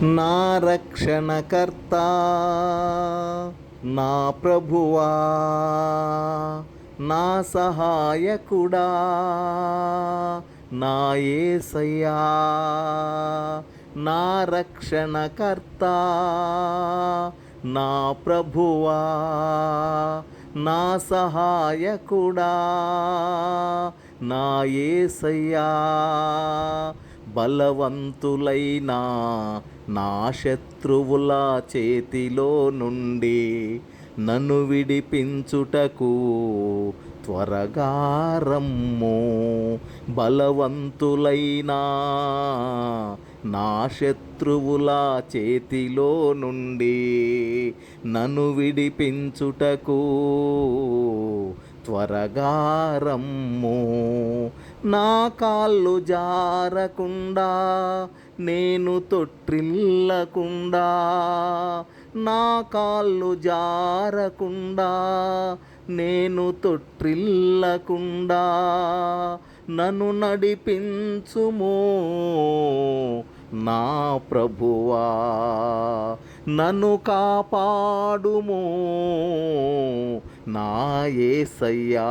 నా రక్షణకర్త నా ప్రభువా, నా సహాయకుడా, నా యేసయ్యా. నా రక్షణకర్త నా ప్రభువా, నా సహాయకుడా, నా యేసయ్యా. బలవంతులైన నా శత్రువుల చేతిలో నుండి నన్ను విడిపించుటకు త్వరగా రమ్ము. బలవంతులైన నా శత్రువుల చేతిలో నుండి నన్ను విడిపించుటకు త్వరగా రమ్ము. నా కాళ్ళు జారకుండా నేను తొట్రిల్లకుండా, నా కాళ్ళు జారకుండా నేను తొట్రిల్లకుండా నన్ను నడిపించుము నా ప్రభువా. నన్ను కాపాడుము నా యేసయ్యా.